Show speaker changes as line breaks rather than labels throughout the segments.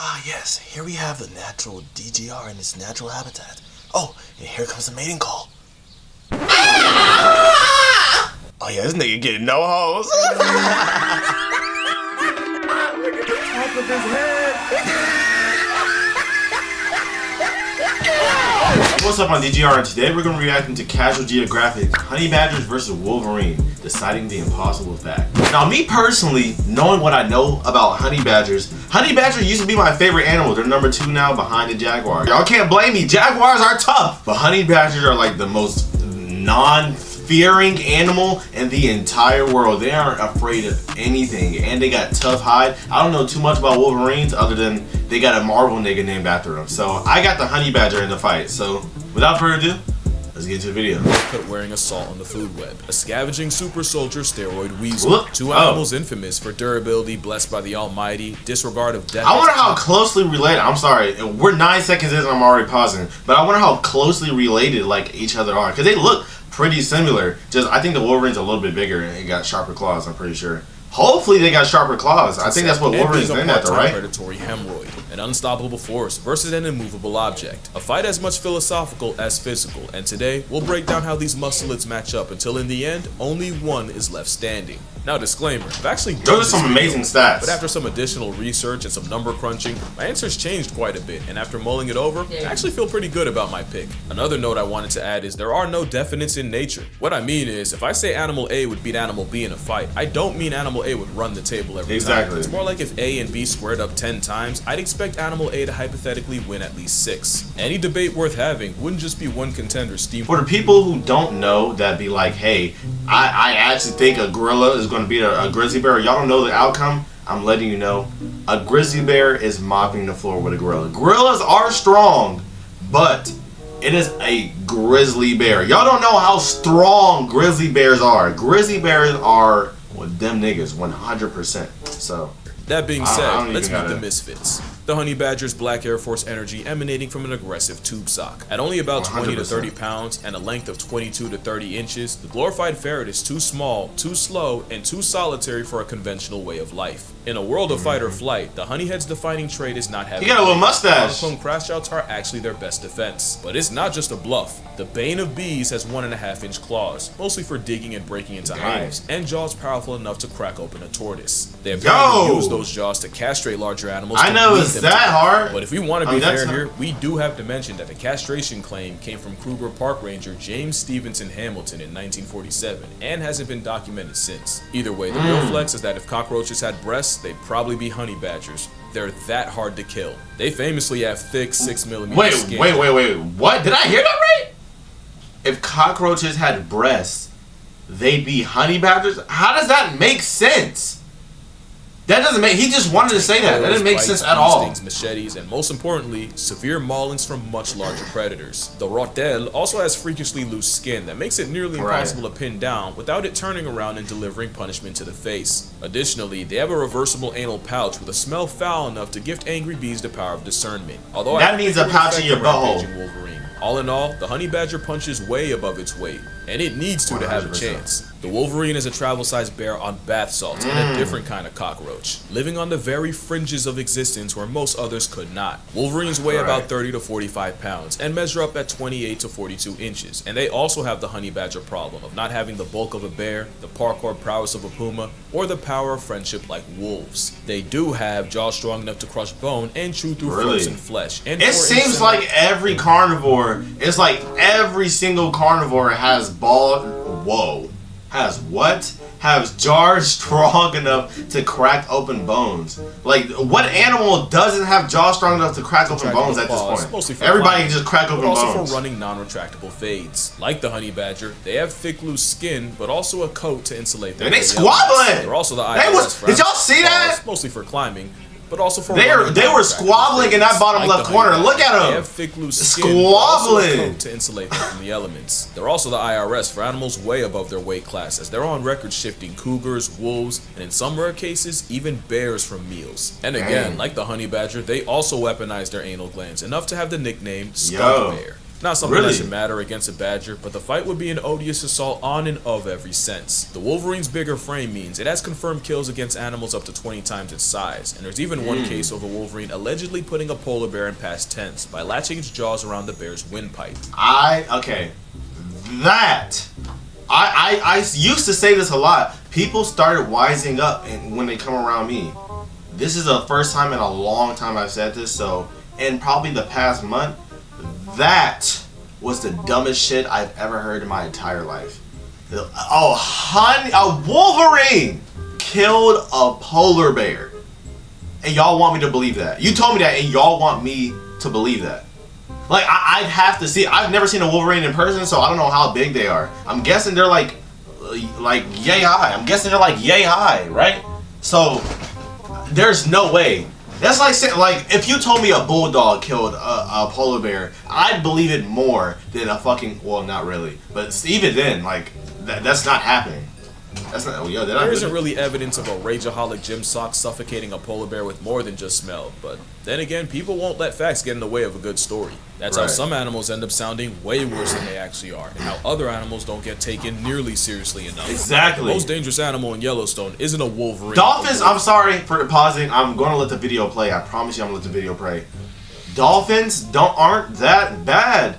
Ah, yes, here we have the natural DGR in its natural habitat. Oh, and here comes the mating call. Oh yeah, this nigga getting no hoes.
Look at the top of his head.
What's up on DGR, and today we're going to be reacting to Casual Geographic Honey Badgers versus Wolverine, deciding the impossible fact. Now me personally, knowing what I know about honey badgers used to be my favorite animal. They're number 2 now behind the jaguar. Y'all can't blame me, jaguars are tough, but honey badgers are like the most non-fearing animal in the entire world. They aren't afraid of anything, and they got tough hide. I don't know too much about Wolverines other than they got a Marvel nigga named after them. So I got the honey badger in the fight. So without further ado, let's get into the video.
Put wearing assault on the food web. A scavenging super soldier steroid weasel. Two animals infamous for durability, blessed by the almighty, disregard of death.
I wonder how closely related, I'm sorry, we're 9 seconds in and I'm already pausing, but I wonder how closely related like each other are, because they look pretty similar. Just I think the Wolverine's a little bit bigger and got sharper claws, I'm pretty sure. Hopefully they got sharper claws. I think that's what Wolverine's named after, right?
Predatory hemorrhoid, an unstoppable force versus an immovable object. A fight as much philosophical as physical, and today we'll break down how these muscelids match up until in the end, only one is left standing. Now disclaimer, I've actually done
those are some amazing stats.
But after some additional research and some number crunching, my answers changed quite a bit, and after mulling it over, I actually feel pretty good about my pick. Another note I wanted to add is there are no definites in nature. What I mean is, if I say animal A would beat animal B in a fight, I don't mean animal A would run the table every time. It's more like if A and B squared up 10 times, I'd expect animal A to hypothetically win at least 6. Any debate worth having wouldn't just be one contender steam.
For the people who don't know, that be like, hey, I actually think a gorilla is going to beat a grizzly bear. Y'all don't know the outcome. I'm letting you know. A grizzly bear is mopping the floor with a gorilla. Gorillas are strong, but it is a grizzly bear. Y'all don't know how strong grizzly bears are. Grizzly bears are them niggas 100%. So
that being said, let's meet the misfits. The honey badger's black Air Force energy emanating from an aggressive tube sock. At only about 20 to 30 pounds and a length of 22 to 30 inches, the glorified ferret is too small, too slow, and too solitary for a conventional way of life. In a world of fight or flight, the honeyhead's defining trait is not having.
He got a little mustache.
Monochrome crash outs are actually their best defense. But it's not just a bluff. The bane of bees has 1.5-inch claws, mostly for digging and breaking into hives, and jaws powerful enough to crack open a tortoise. They apparently use those jaws to castrate larger animals.
I know it's that hard.
But if we want to be fair here, we do have to mention that the castration claim came from Kruger Park Ranger James Stevenson Hamilton in 1947 and hasn't been documented since. Either way, the real flex is that if cockroaches had breasts, they'd probably be honey badgers. They're that hard to kill. They famously have thick 6mm skin.
Wait, what? Did I hear that right? If cockroaches had breasts, they'd be honey badgers? How does that make sense? That doesn't make. He just wanted to say that. That doesn't make sense at all.
Stings, machetes, and most importantly, severe maulings from much larger predators. The rotel also has freakishly loose skin that makes it nearly impossible to pin down without it turning around and delivering punishment to the face. Additionally, they have a reversible anal pouch with a smell foul enough to gift angry bees the power of discernment. Although
that means a pouch in your butthole.
All in all, the honey badger punches way above its weight, and it needs to have a chance. The Wolverine is a travel-sized bear on bath salts and a different kind of cockroach, living on the very fringes of existence where most others could not. Wolverines weigh about 30 to 45 pounds and measure up at 28 to 42 inches, and they also have the honey badger problem of not having the bulk of a bear, the parkour prowess of a puma, or the power of friendship like wolves. They do have jaws strong enough to crush bone and chew through frozen flesh. And
it seems like every carnivore, it's like every single carnivore has has jaws strong enough to crack open bones. Like, what animal doesn't have jaws strong enough to crack open bones at this point? Everybody can just crack open bones.
Also for running non-retractable fades. Like the honey badger, they have thick, loose skin, but also a coat to insulate them.
And they squabbling!
They're also the
did y'all see that?
Mostly for climbing, but also for
they were squabbling in that bottom left corner. Look at them.
They have thick, loose skin,
squabbling
to insulate them from the elements. They're also the IRS for animals way above their weight class, as they're on record shifting cougars, wolves, and in some rare cases, even bears from meals. And again, like the honey badger, they also weaponize their anal glands enough to have the nickname skunk bear. Not something
Really?
that should matter against a badger, but the fight would be an odious assault on and of every sense. The wolverine's bigger frame means it has confirmed kills against animals up to 20 times its size, and there's even one case of a wolverine allegedly putting a polar bear in past tense by latching its jaws around the bear's windpipe.
Okay. I used to say this a lot. People started wising up when they come around me. This is the first time in a long time I've said this, so in probably the past month, that was the dumbest shit I've ever heard in my entire life. Oh, honey, a wolverine killed a polar bear. And y'all want me to believe that. You told me that and y'all want me to believe that. Like, I'd have to see. I've never seen a wolverine in person, so I don't know how big they are. I'm guessing they're like yay high. I'm guessing they're like yay high, right? So, there's no way. That's like saying, like, if you told me a bulldog killed a polar bear, I'd believe it more than a fucking, well, not really. But even then, like, that's not happening. That's not,
there isn't really evidence of a rageaholic gym sock suffocating a polar bear with more than just smell, but then again, people won't let facts get in the way of a good story. That's how some animals end up sounding way worse than they actually are, and how other animals don't get taken nearly seriously enough.
Exactly.
The most dangerous animal in Yellowstone isn't a wolverine.
Dolphins, I'm sorry for pausing. I'm going to let the video play. I promise you I'm going to let the video play. Dolphins aren't that bad.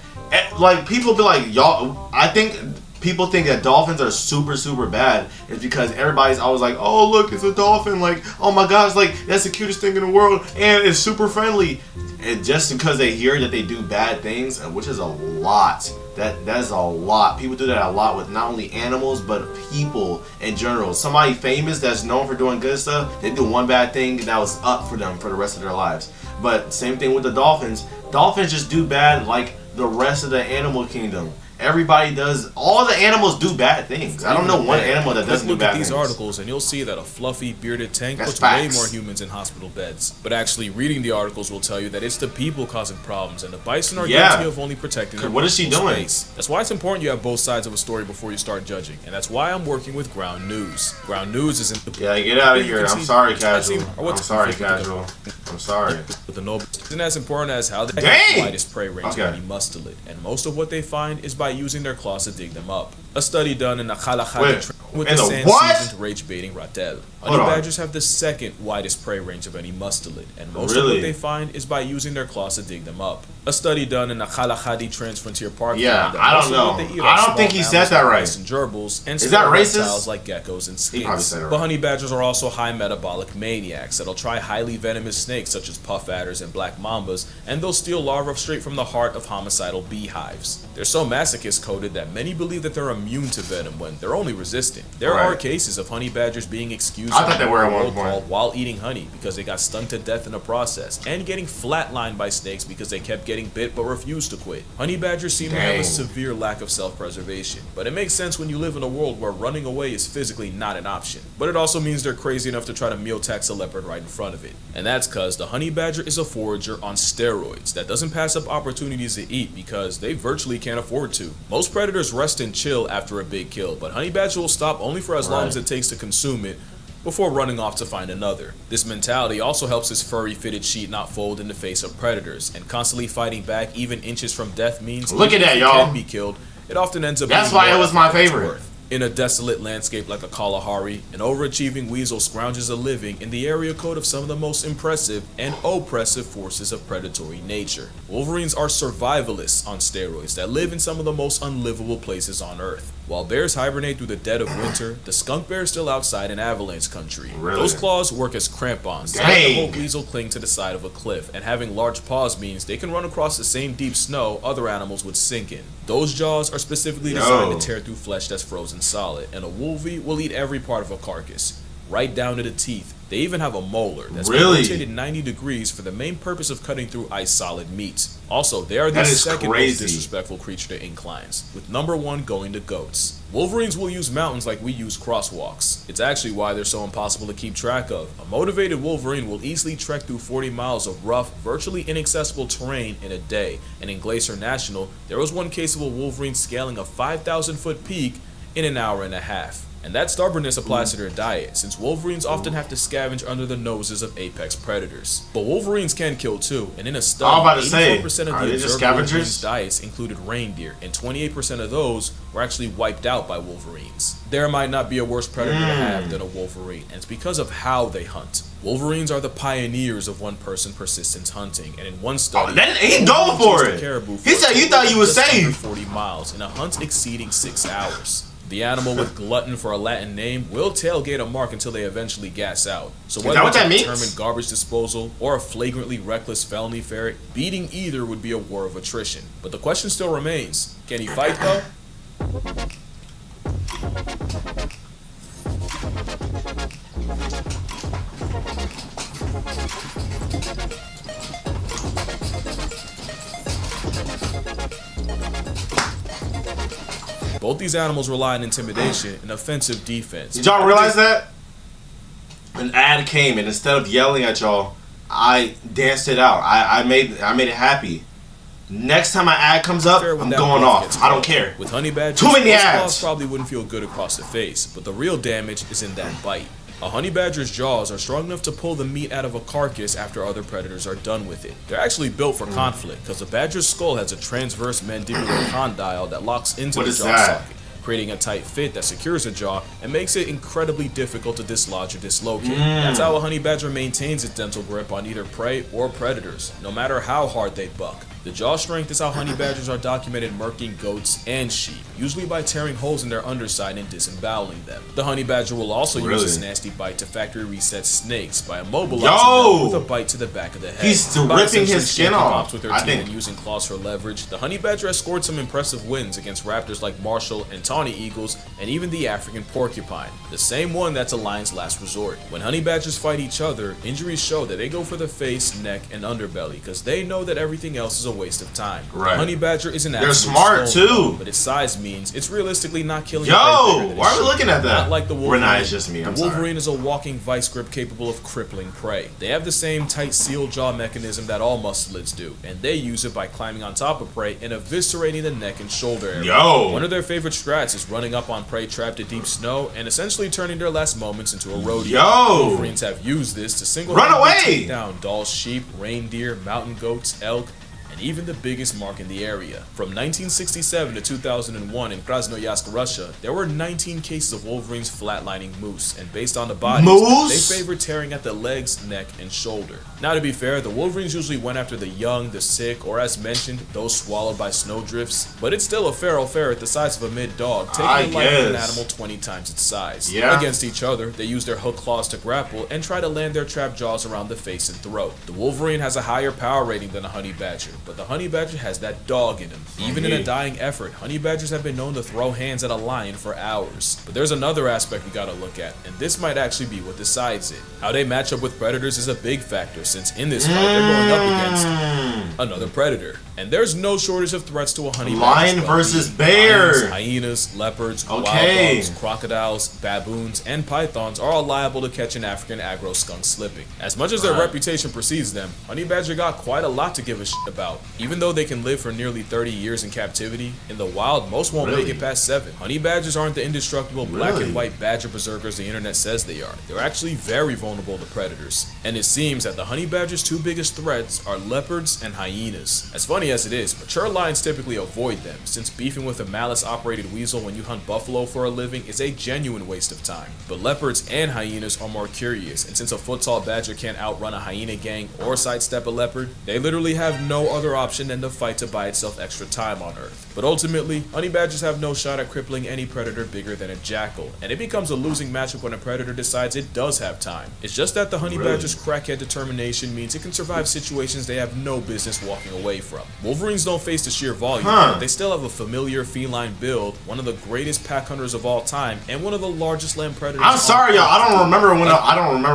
Like, people be like, y'all, I think people think that dolphins are super, super bad is because everybody's always like, oh, look, it's a dolphin. Like, oh my gosh, like, that's the cutest thing in the world. And it's super friendly. And just because they hear that they do bad things, which is a lot. That is a lot. People do that a lot with not only animals, but people in general. Somebody famous that's known for doing good stuff, they do one bad thing and that was up for them for the rest of their lives. But same thing with the dolphins. Dolphins just do bad like the rest of the animal kingdom. Everybody does. All the animals do bad things. I don't know one animal that doesn't do bad things.
Look at these articles, and you'll see that a fluffy, bearded tank puts
facts.
way more humans in hospital beds. But actually, reading the articles will tell you that it's the people causing problems, and the bison are guilty of only protecting their
what is she doing?
space. That's why it's important you have both sides of a story before you start judging, and that's why I'm working with Ground News. Ground News isn't the
get out of here. I'm sorry, Casual. I'm sorry, Casual. I'm sorry.
But the noble isn't as important as how they
Dang!
have the widest prey range of any mustelid, and most of what they find is by using their claws to dig them up. A study done in the Khalakha with the sand-seasoned rage-baiting ratel. Honey badgers have the second widest prey range of any mustelid, and most of what they find is by using their claws to dig them up. A study done in the Khalakha Transfrontier Park found that
I don't know. I don't think he said that right.
And gerbils, and
is that racist?
Reptiles like geckos and skinks. But honey badgers are also high metabolic maniacs that'll try highly venomous snakes such as puff adders and black mambas, and they'll steal larvae straight from the heart of homicidal beehives. They're so masochist coded that many believe that they're immune to venom when they're only resistant. There are cases of honey badgers being excused from roll call while eating honey because they got stung to death in the process, and getting flatlined by snakes because they kept getting bit but refused to quit. Honey badgers seem to have a severe lack of self-preservation, but it makes sense when you live in a world where running away is physically not an option. But it also means they're crazy enough to try to meal tax a leopard right in front of it. And that's cause the honey badger is a forager on steroids that doesn't pass up opportunities to eat because they virtually can't afford to. Most predators rest and chill after a big kill, but honey badger will stop only for as long as it takes to consume it before running off to find another. This mentality also helps his furry fitted sheet not fold in the face of predators, and constantly fighting back even inches from death means
look at that, y'all.
Can be killed. It often ends up
that's why it was my favorite.
In a desolate landscape like a Kalahari, an overachieving weasel scrounges a living in the area code of some of the most impressive and oppressive forces of predatory nature. Wolverines are survivalists on steroids that live in some of the most unlivable places on Earth. While bears hibernate through the dead of winter, the skunk bear is still outside in avalanche country. Those claws work as crampons to let the whole weasel cling to the side of a cliff, and having large paws means they can run across the same deep snow other animals would sink in. Those jaws are specifically designed to tear through flesh that's frozen solid, and a wolvie will eat every part of a carcass, right down to the teeth. They even have a molar that's rotated 90 degrees for the main purpose of cutting through ice-solid meats. Also, they are the second most disrespectful creature to inclines, with number one going to goats. Wolverines will use mountains like we use crosswalks. It's actually why they're so impossible to keep track of. A motivated wolverine will easily trek through 40 miles of rough, virtually inaccessible terrain in a day, and in Glacier National, there was one case of a wolverine scaling a 5,000-foot peak in an hour and a half. And that stubbornness applies to their diet, since wolverines often have to scavenge under the noses of apex predators. But wolverines can kill too, and in a study, 84% of the observed wolverines' diets included reindeer, and 28% of those were actually wiped out by wolverines. There might not be a worse predator to have than a wolverine, and it's because of how they hunt. Wolverines are the pioneers of one-person persistence hunting, and in one study,
he going for it. He said you thought you was safe.
40 miles in a hunt exceeding 6 hours. The animal with glutton for a Latin name will tailgate a mark until they eventually gas out. So whether it's a determined garbage disposal or a flagrantly reckless felony ferret, beating either would be a war of attrition. But the question still remains, can he fight though? Both these animals rely on intimidation and offensive defense.
Did y'all realize that? An ad came, and instead of yelling at y'all, I danced it out. I made it happy. Next time an ad comes up, I'm going off. I don't care.
With honey badgers,
too many ads.
Claws probably wouldn't feel good across the face, but the real damage is in that bite. A honey badger's jaws are strong enough to pull the meat out of a carcass after other predators are done with it. They're actually built for conflict, because the badger's skull has a transverse mandibular condyle that locks into the jaw socket, creating a tight fit that secures the jaw and makes it incredibly difficult to dislodge or dislocate. That's how a honey badger maintains its dental grip on either prey or predators, no matter how hard they buck. The jaw strength is how honey badgers are documented murking goats and sheep, usually by tearing holes in their underside and disemboweling them. The honey badger will also use this nasty bite to factory reset snakes by immobilizing them with a bite to the back of the head.
He's ripping his skin off
with their teeth and using claws for leverage. The honey badger has scored some impressive wins against raptors like Marshall and tawny eagles, and even the African porcupine, the same one that's a lion's last resort. When honey badgers fight each other, injuries show that they go for the face, neck, and underbelly, because they know that everything else is a waste of time.
Right.
The honey badger is an
They're smart too,
but its size means it's realistically not killing.
Yo, why are we looking at that?
Not like the wolverine.
It's just me.
The wolverine is a walking vice grip capable of crippling prey. They have the same tight seal jaw mechanism that all mustelids do, and they use it by climbing on top of prey and eviscerating the neck and shoulder area. One of their favorite strats is running up on prey trapped in deep snow and essentially turning their last moments into a rodeo. Wolverines have used this to single-handedly take down doll sheep, reindeer, mountain goats, elk, and even the biggest mark in the area. From 1967 to 2001 in Krasnoyarsk, Russia, there were 19 cases of wolverines flatlining moose, and based on the bodies, they favored tearing at the legs, neck, and shoulder. Now, to be fair, the wolverines usually went after the young, the sick, or as mentioned, those swallowed by snowdrifts, but it's still a feral ferret the size of a mid-dog, taking the life of an animal 20 times its size. Against each other, they use their hook claws to grapple and try to land their trapped jaws around the face and throat. The wolverine has a higher power rating than a honey badger, but the honey badger has that dog in him. Even in a dying effort, honey badgers have been known to throw hands at a lion for hours. But there's another aspect we gotta look at, and this might actually be what decides it. How they match up with predators is a big factor, since in this fight they're going up against another predator. And there's no shortage of threats to a honey badger.
Lion versus bear.
Lions, hyenas, leopards, wild dogs, crocodiles, baboons, and pythons are all liable to catch an African aggro skunk slipping. As much as their reputation precedes them, honey badger got quite a lot to give a shit about. Even though they can live for nearly 30 years in captivity, in the wild, most won't make it past 7. Honey badgers aren't the indestructible black and white badger berserkers the internet says they are. They're actually very vulnerable to predators. And it seems that the honey badger's two biggest threats are leopards and hyenas. As funny as it is, mature lions typically avoid them, since beefing with a malice-operated weasel when you hunt buffalo for a living is a genuine waste of time. But leopards and hyenas are more curious, and since a foot-tall badger can't outrun a hyena gang or sidestep a leopard, they literally have no other option than to fight to buy itself extra time on Earth. But ultimately, honey badgers have no shot at crippling any predator bigger than a jackal, and it becomes a losing matchup when a predator decides it does have time. It's just that the honey badger's crackhead determination means it can survive situations they have no business walking away from. Wolverines don't face the sheer volume, but they still have a familiar feline build, one of the greatest pack hunters of all time, and one of the largest land predators.
I'm sorry, y'all. I don't remember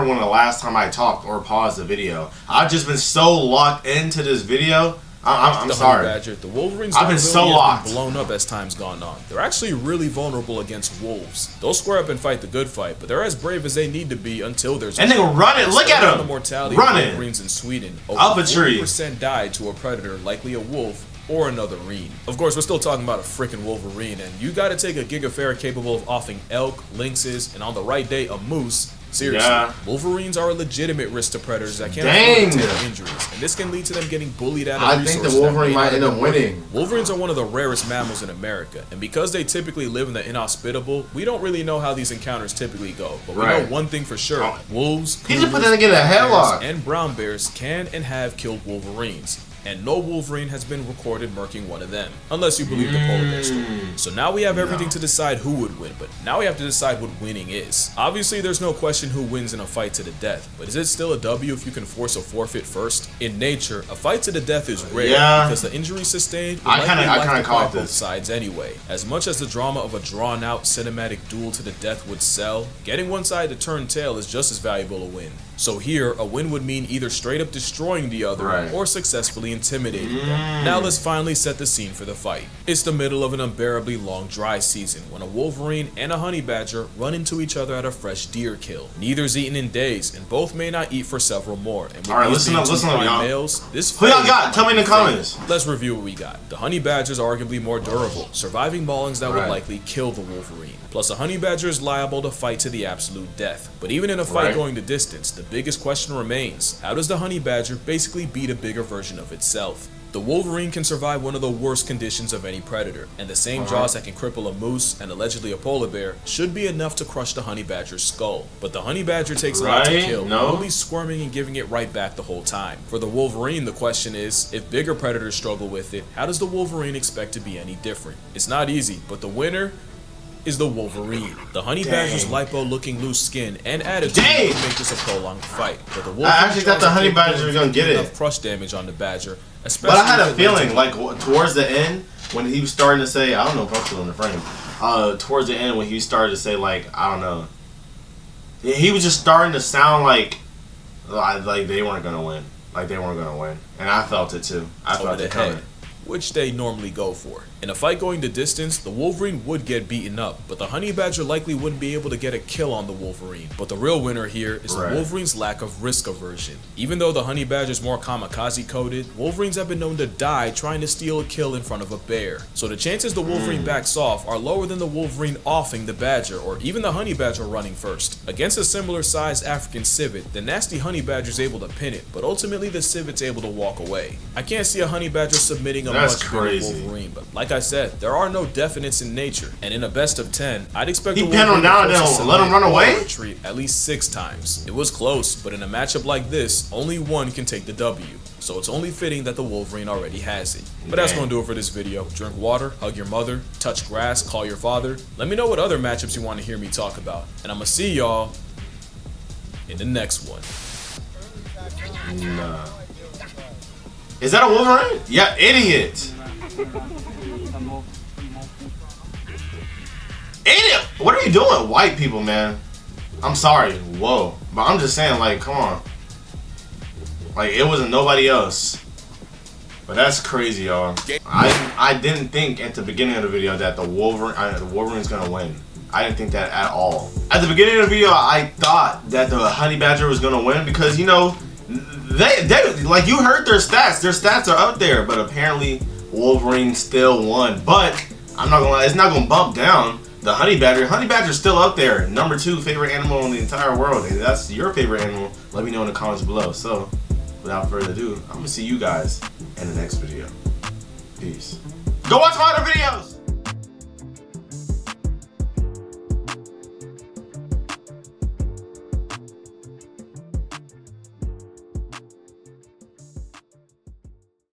when the last time I talked or paused the video. I've just been so locked into this video. I'm sorry.
Badger, the Wolverines
I've been so locked.
Blown up as time's gone on. They're actually really vulnerable against wolves. They'll square up and fight the good fight, but they're as brave as they need to be until there's.
And they can run it. Look at them.
The mortality
of
Wolverines in Sweden. Over 40% died to a predator, likely a wolf, or another reen. Of course, we're still talking about a freaking Wolverine, and you gotta take a Gigaferret capable of offing elk, lynxes, and on the right day, a moose. Seriously,
Yeah.
Wolverines are a legitimate risk to predators that can't
Dang.
afford to take injuries, and this can lead to them getting bullied out of
I
resources
think the
that
Wolverine
may
might
not
end
have
up
been worth it.
winning.
Wolverines are one of the rarest mammals in America, and because they typically live in the inhospitable, we don't really know how these encounters typically go. But we know
Right.
one thing for sure: wolves,
He just put
cougars,
that nigga in a
bears,
headlock.
and brown bears can and have killed Wolverines. And no Wolverine has been recorded murking one of them, unless you believe the polar bear story. So now we have everything to decide who would win, but now we have to decide what winning is. Obviously, there's no question who wins in a fight to the death, but is it still a W if you can force a forfeit first? In nature, a fight to the death is rare
Yeah.
because the injury sustained will
I
likely
kinda
life
caught
deprive both
this.
sides anyway. As much as the drama of a drawn-out cinematic duel to the death would sell, getting one side to turn tail is just as valuable a win. So here, a win would mean either straight up destroying the other
Right.
or successfully intimidating them. Now let's finally set the scene for the fight. It's the middle of an unbearably long dry season when a Wolverine and a honey badger run into each other at a fresh deer kill. Neither's eaten in days, and both may not eat for several more. And with
All right,
these
listen
being
up,
two
listen up,
prime
y'all.
males, this
Who y'all
fight
got?
might
Tell me in
be
the comments.
fatal. Let's review what we got. The honey badger is arguably more durable, surviving maulings that would
Right.
likely kill the Wolverine. Plus, a honey badger is liable to fight to the absolute death. But even in a fight
Right.
going the distance, the biggest question remains: how does the honey badger basically beat a bigger version of itself? The Wolverine can survive one of the worst conditions of any predator, and the same jaws that can cripple a moose and allegedly a polar bear should be enough to crush the honey badger's skull. But the honey badger takes a lot to
Right?
kill,
No.
only squirming and giving it right back the whole time. For the Wolverine, the question is, if bigger predators struggle with it, how does the Wolverine expect to be any different? It's not easy, but the winner is the Wolverine. The honey badger's lipo-looking loose skin and attitude
Dang.
would make this a prolonged fight. But the
I
Wolverine
actually thought the honey badger was gonna get it.
enough crush damage on the badger,
But
especially
I had
if
a
it leads
feeling,
to-
like towards the end, when he was starting to say, I don't know if I'm still in the frame. Towards the end, when he started to say, like, I don't know, he was just starting to sound like they weren't gonna win, like they weren't gonna win, and I felt it too. I
over
felt
the
it coming.
head, which they normally go for. In a fight going the distance, the Wolverine would get beaten up, but the honey badger likely wouldn't be able to get a kill on the Wolverine. But the real winner here is
Right.
the Wolverine's lack of risk aversion. Even though the honey badger is more kamikaze coded, Wolverines have been known to die trying to steal a kill in front of a bear. So the chances the Wolverine backs off are lower than the Wolverine offing the badger, or even the honey badger running first. Against a similar sized African civet, the nasty honey badger is able to pin it, but ultimately the civet's able to walk away. I can't see a honey badger submitting a
That's
much bigger
crazy.
Wolverine, but like I said, there are no definites in nature, and in a best of 10, I'd expect
He
the
pinned him
Wolverine to
down and
force a
then let him
submit
run away?
or retreat at least 6 times. It was close, but in a matchup like this, only one can take the W. So it's only fitting that the Wolverine already has it. But that's
Dang.
gonna do it for this video. Drink water, hug your mother, touch grass, call your father. Let me know what other matchups you want to hear me talk about. And I'm gonna see y'all in the next one.
Nah. Is that a Wolverine? Yeah, idiot. Idiot! What are you doing, white people, man? I'm sorry, whoa. But I'm just saying, like, come on. Like, it wasn't nobody else. But that's crazy, y'all. I didn't think at the beginning of the video that the Wolverine's gonna win. I didn't think that at all. At the beginning of the video, I thought that the honey badger was gonna win because, you know, they like, you heard their stats. Their stats are up there, but apparently Wolverine still won. But I'm not gonna lie, it's not gonna bump down the honey badger. Honey badger's still up there, number 2 favorite animal in the entire world. And if that's your favorite animal, let me know in the comments below. So, without further ado, I'm gonna see you guys in the next video. Peace. Go watch my other videos!